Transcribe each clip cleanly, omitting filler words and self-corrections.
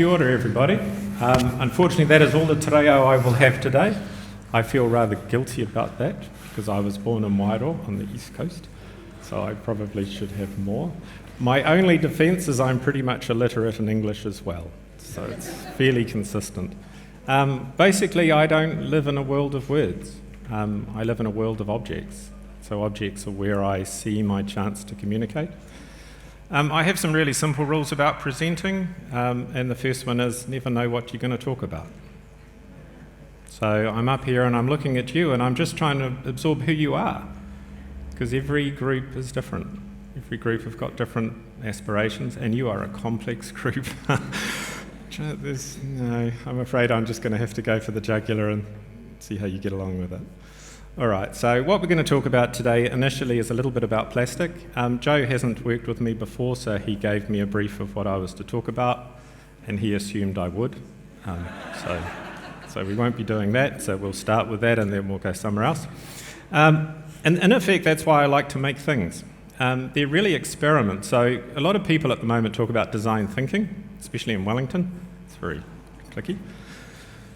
Kia ora, everybody. Unfortunately, that is all the te reo I will have today. I feel rather guilty about that because I was born in Wairoa on the east coast, so I probably should have more. My only defence is I'm pretty much illiterate in English as well, so it's fairly consistent. Basically, I don't live in a world of words. I live in a world of objects. So objects are where I see my chance to communicate. I have some really simple rules about presenting, and the first one is never know what you're going to talk about. So I'm up here and I'm looking at you and I'm just trying to absorb who you are, because every group is different. Every group have got different aspirations, and you are a complex group. No, I'm afraid I'm just going to have to go for the jugular and see how you get along with it. All right, so what we're going to talk about today initially is a little bit about plastic. Joe hasn't worked with me before, so he gave me a brief of what I was to talk about, and he assumed I would. So we won't be doing that, so we'll start with that and then we'll go somewhere else. And in effect, that's why I like to make things. They're really experiments. So a lot of people at the moment talk about design thinking, especially in Wellington. It's very clicky.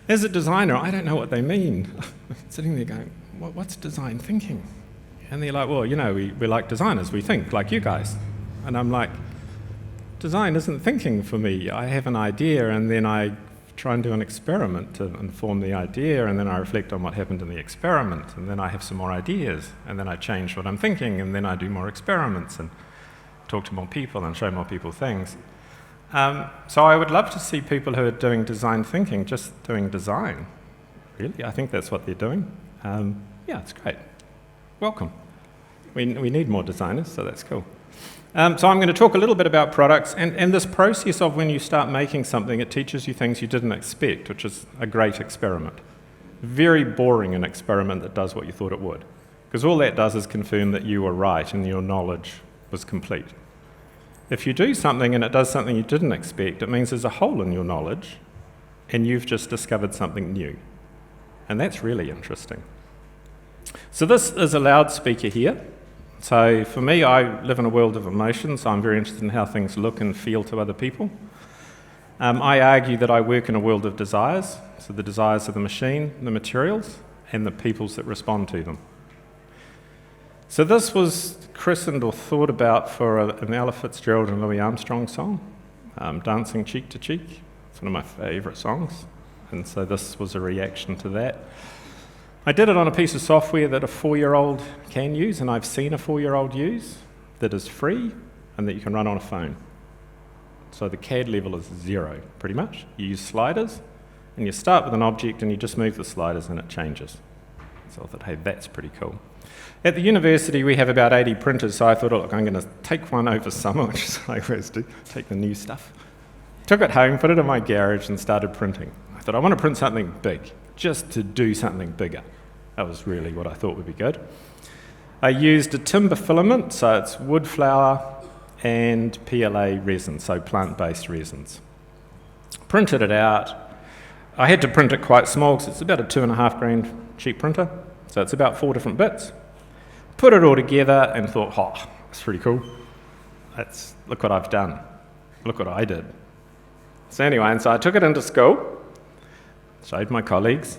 As a designer, I don't know what they mean. Sitting there going, what's design thinking? And they're like, well, you know, we're like designers, we think like you guys. And I'm like, design isn't thinking for me. I have an idea and then I try and do an experiment to inform the idea, and then I reflect on what happened in the experiment, and then I have some more ideas, and then I change what I'm thinking, and then I do more experiments and talk to more people and show more people things. So I would love to see people who are doing design thinking just doing design. Really, I think that's what they're doing. Yeah, it's great. Welcome. We need more designers, so that's cool. So I'm going to talk a little bit about products, and this process of when you start making something, it teaches you things you didn't expect, which is a great experiment. Very boring an experiment that does what you thought it would, because all that does is confirm that you were right and your knowledge was complete. If you do something and it does something you didn't expect, it means there's a hole in your knowledge and you've just discovered something new. And that's really interesting. So this is a loudspeaker here. So for me, I live in a world of emotions, so I'm very interested in how things look and feel to other people. I argue that I work in a world of desires, so the desires of the machine, the materials, and the peoples that respond to them. So this was christened or thought about for an Ella Fitzgerald and Louis Armstrong song, Dancing Cheek to Cheek. It's one of my favourite songs, and so this was a reaction to that. I did it on a piece of software that a 4-year-old can use, and I've seen a 4-year-old use, that is free and that you can run on a phone. So the CAD level is 0, pretty much. You use sliders, and you start with an object and you just move the sliders and it changes. So I thought, hey, that's pretty cool. At the university, we have about 80 printers, so I thought, look, I'm going to take one over summer, which is what I always do, take the new stuff. Took it home, put it in my garage, and started printing. I thought, I want to print something big, just to do something bigger. That was really what I thought would be good. I used a timber filament, so it's wood flour and PLA resin, so plant-based resins. Printed it out. I had to print it quite small, because it's about a 2.5 grand cheap printer, so it's about 4 different bits. Put it all together and thought, oh, that's pretty cool. Look what I've done. Look what I did. So anyway, and so I took it into school, showed my colleagues.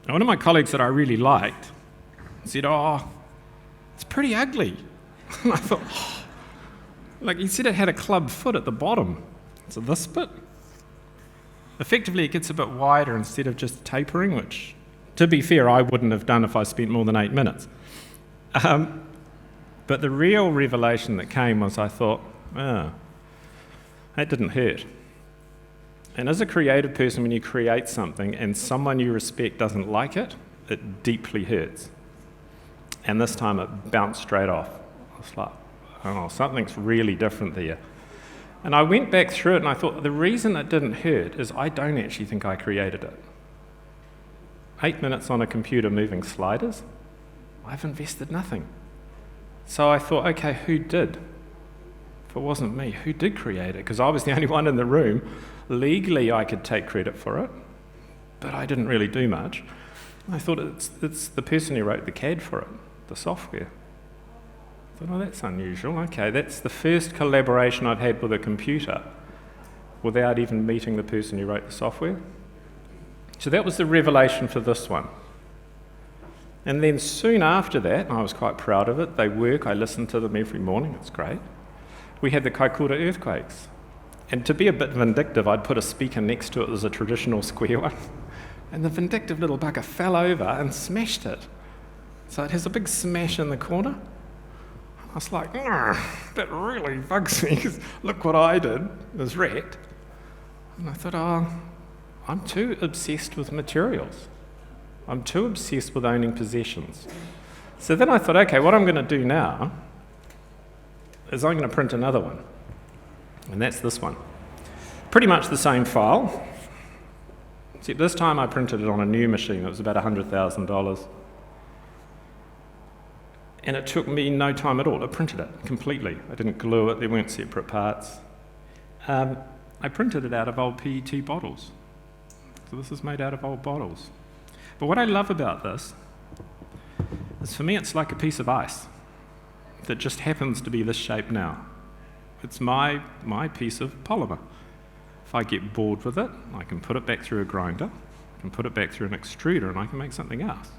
And one of my colleagues that I really liked said, oh, it's pretty ugly. And I thought, oh. Like he said it had a club foot at the bottom. So this bit, effectively it gets a bit wider instead of just tapering, which, to be fair, I wouldn't have done if I spent more than 8 minutes. But the real revelation that came was I thought, oh, that didn't hurt. And as a creative person, when you create something and someone you respect doesn't like it, it deeply hurts. And this time it bounced straight off. I was like, oh, something's really different there. And I went back through it and I thought, the reason it didn't hurt is I don't actually think I created it. 8 minutes on a computer moving sliders, I've invested nothing. So I thought, okay, who did? If it wasn't me, who did create it? Because I was the only one in the room. Legally, I could take credit for it, but I didn't really do much. I thought it's the person who wrote the CAD for it, the software. I thought, oh, that's unusual. Okay, that's the first collaboration I've had with a computer without even meeting the person who wrote the software. So that was the revelation for this one. And then soon after that, I was quite proud of it, they work, I listen to them every morning, it's great. We had the Kaikoura earthquakes. And to be a bit vindictive, I'd put a speaker next to it as a traditional square one. And the vindictive little bugger fell over and smashed it. So it has a big smash in the corner. I was like, that really bugs me, because look what I did, it was wrecked. And I thought, I'm too obsessed with materials. I'm too obsessed with owning possessions. So then I thought, okay, what I'm going to do now is I'm going to print another one. And that's this one. Pretty much the same file, except this time I printed it on a new machine. It was about $100,000. And it took me no time at all. I printed it completely. I didn't glue it. There weren't separate parts. I printed it out of old PET bottles. So this is made out of old bottles. But what I love about this is, for me, it's like a piece of ice that just happens to be this shape now. It's my piece of polymer. If I get bored with it, I can put it back through a grinder, I can put it back through an extruder, and I can make something else.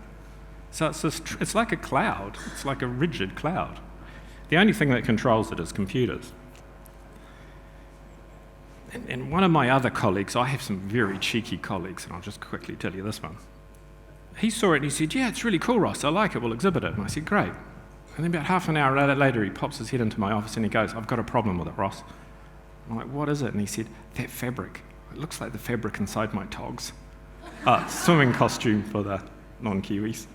So it's like a cloud. It's like a rigid cloud. The only thing that controls it is computers. And one of my other colleagues, I have some very cheeky colleagues, and I'll just quickly tell you this one. He saw it and he said, yeah, it's really cool, Ross, I like it, we'll exhibit it. And I said, great. And then about half an hour later, he pops his head into my office and he goes, I've got a problem with it, Ross. I'm like, what is it? And he said, that fabric. It looks like the fabric inside my togs. Swimming costume for the non-Kiwis.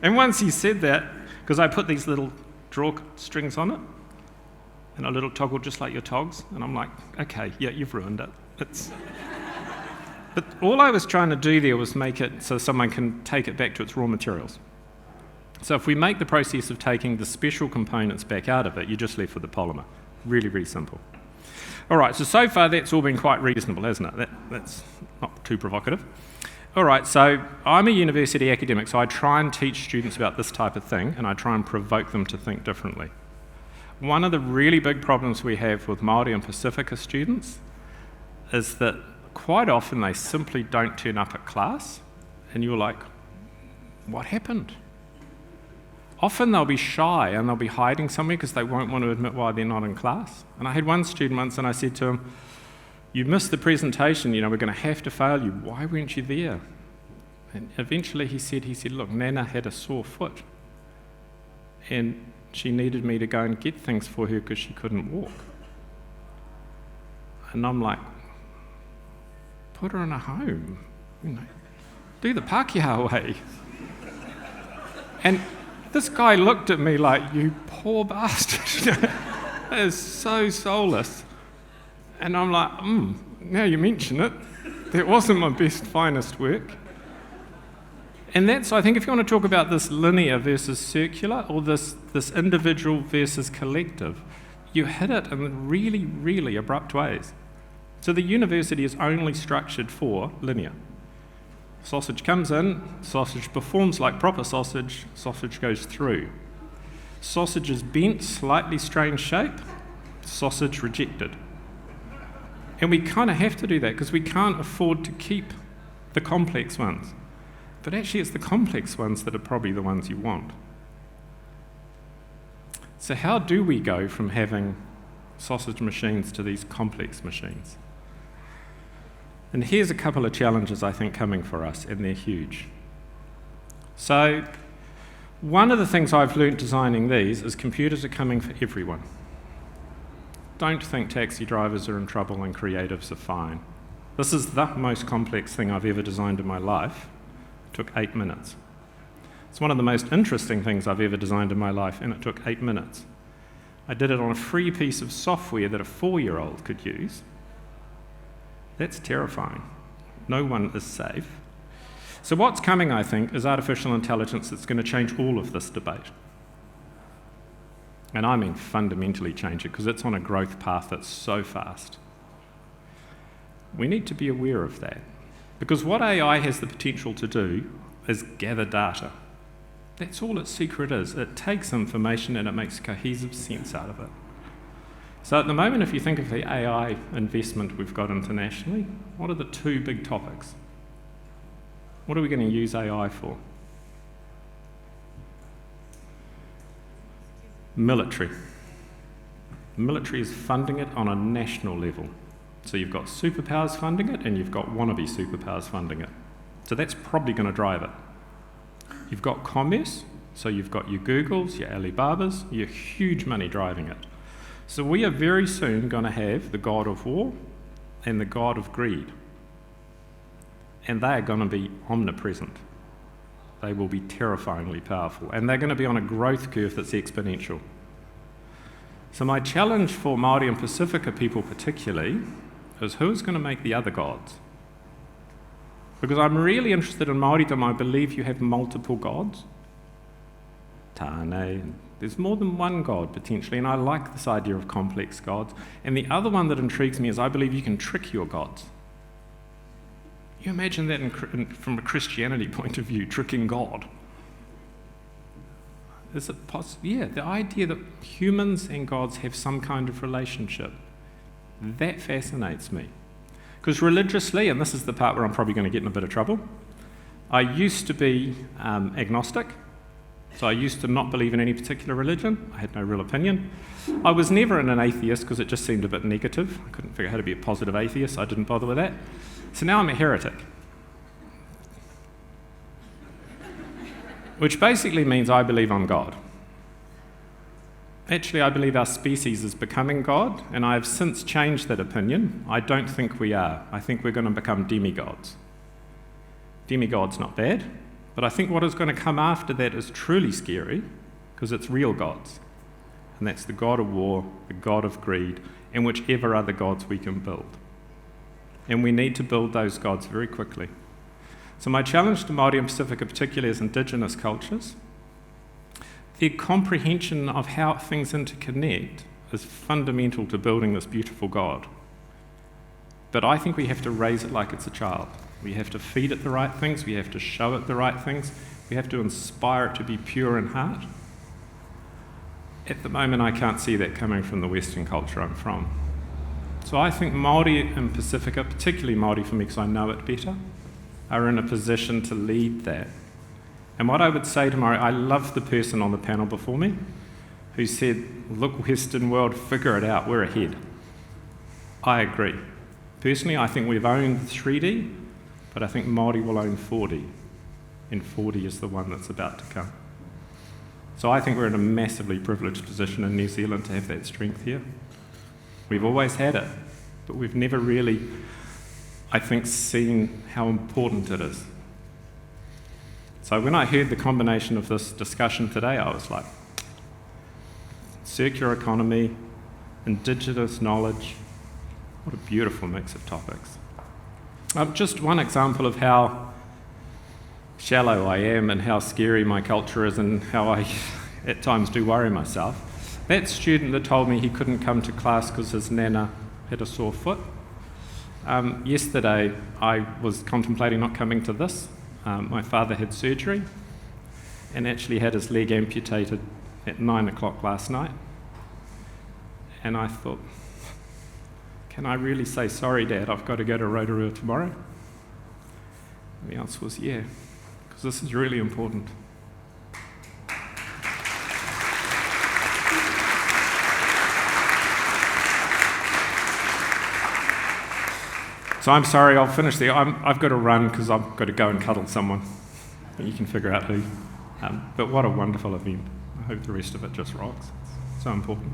And once he said that, because I put these little draw strings on it, and a little toggle just like your togs, and I'm like, okay, yeah, you've ruined it. But all I was trying to do there was make it so someone can take it back to its raw materials. So if we make the process of taking the special components back out of it, you're just left with the polymer. Really, really simple. All right, so far that's all been quite reasonable, hasn't it? That's not too provocative. All right, so I'm a university academic, so I try and teach students about this type of thing, and I try and provoke them to think differently. One of the really big problems we have with Māori and Pacifica students is that quite often they simply don't turn up at class, and you're like, what happened? Often they'll be shy and they'll be hiding somewhere because they won't want to admit why they're not in class. And I had one student once and I said to him, you missed the presentation, we're going to have to fail you. Why weren't you there? And eventually he said, look, Nana had a sore foot and she needed me to go and get things for her because she couldn't walk. And I'm like, put her in a home, do the Pākehā way. And this guy looked at me like, you poor bastard. That is so soulless. And I'm like, now you mention it, that wasn't my best, finest work. And that's, I think, if you want to talk about this linear versus circular, or this individual versus collective, you hit it in really, really abrupt ways. So the university is only structured for linear. Sausage comes in, sausage performs like proper sausage, sausage goes through. Sausage is bent, slightly strange shape, sausage rejected. And we kind of have to do that because we can't afford to keep the complex ones. But actually it's the complex ones that are probably the ones you want. So how do we go from having sausage machines to these complex machines? And here's a couple of challenges I think coming for us, and they're huge. So one of the things I've learnt designing these is computers are coming for everyone. Don't think taxi drivers are in trouble and creatives are fine. This is the most complex thing I've ever designed in my life. It took 8 minutes. It's one of the most interesting things I've ever designed in my life, and it took 8 minutes. I did it on a free piece of software that a 4-year-old could use. That's terrifying. No one is safe. So what's coming, I think, is artificial intelligence that's going to change all of this debate. And I mean fundamentally change it, because it's on a growth path that's so fast. We need to be aware of that. Because what AI has the potential to do is gather data. That's all its secret is. It takes information and it makes cohesive sense out of it. So at the moment, if you think of the AI investment we've got internationally, what are the two big topics? What are we going to use AI for? Military. Military is funding it on a national level. So you've got superpowers funding it, and you've got wannabe superpowers funding it. So that's probably going to drive it. You've got commerce, so you've got your Googles, your Alibabas, your huge money driving it. So we are very soon going to have the god of war and the god of greed. And they are going to be omnipresent. They will be terrifyingly powerful. And they're going to be on a growth curve that's exponential. So my challenge for Māori and Pacifica people particularly is who's going to make the other gods? Because I'm really interested in Māoridom. I believe you have multiple gods. Tāne, there's more than one god potentially, and I like this idea of complex gods. And the other one that intrigues me is I believe you can trick your gods. You imagine that from a Christianity point of view, tricking God. Is it possible? Yeah, the idea that humans and gods have some kind of relationship, that fascinates me. Because religiously, and this is the part where I'm probably going to get in a bit of trouble, I used to be agnostic, so I used to not believe in any particular religion. I had no real opinion. I was never an atheist because it just seemed a bit negative. I couldn't figure out how to be a positive atheist, so I didn't bother with that. So now I'm a heretic. Which basically means I believe I'm God. Actually, I believe our species is becoming God, and I have since changed that opinion. I don't think we are. I think we're going to become demigods. Demigods not bad, but I think what is going to come after that is truly scary, because it's real gods. And that's the god of war, the god of greed, and whichever other gods we can build. And we need to build those gods very quickly. So my challenge to Māori and Pacifica, particularly as Indigenous cultures, their comprehension of how things interconnect is fundamental to building this beautiful God. But I think we have to raise it like it's a child. We have to feed it the right things, we have to show it the right things, we have to inspire it to be pure in heart. At the moment, I can't see that coming from the Western culture I'm from. So I think Māori and Pacifica, particularly Māori for me because I know it better, are in a position to lead that. And what I would say tomorrow, I love the person on the panel before me who said, look, Western world, figure it out, we're ahead. I agree. Personally, I think we've owned 3D, but I think Māori will own 4D, and 4D is the one that's about to come. So I think we're in a massively privileged position in New Zealand to have that strength here. We've always had it, but we've never really, I think, seen how important it is. So when I heard the combination of this discussion today, I was like, circular economy, Indigenous knowledge, what a beautiful mix of topics. Just one example of how shallow I am and how scary my culture is and how I at times do worry myself. That student that told me he couldn't come to class because his nana had a sore foot. Yesterday I was contemplating not coming to this. My father had surgery and actually had his leg amputated at 9 o'clock last night. And I thought, can I really say, sorry, Dad, I've got to go to Rotorua tomorrow? And the answer was yeah, because this is really important. So I'm sorry, I'll finish there. I've got to run because I've got to go and cuddle someone. You can figure out who. But what a wonderful event. I hope the rest of it just rocks. It's so important.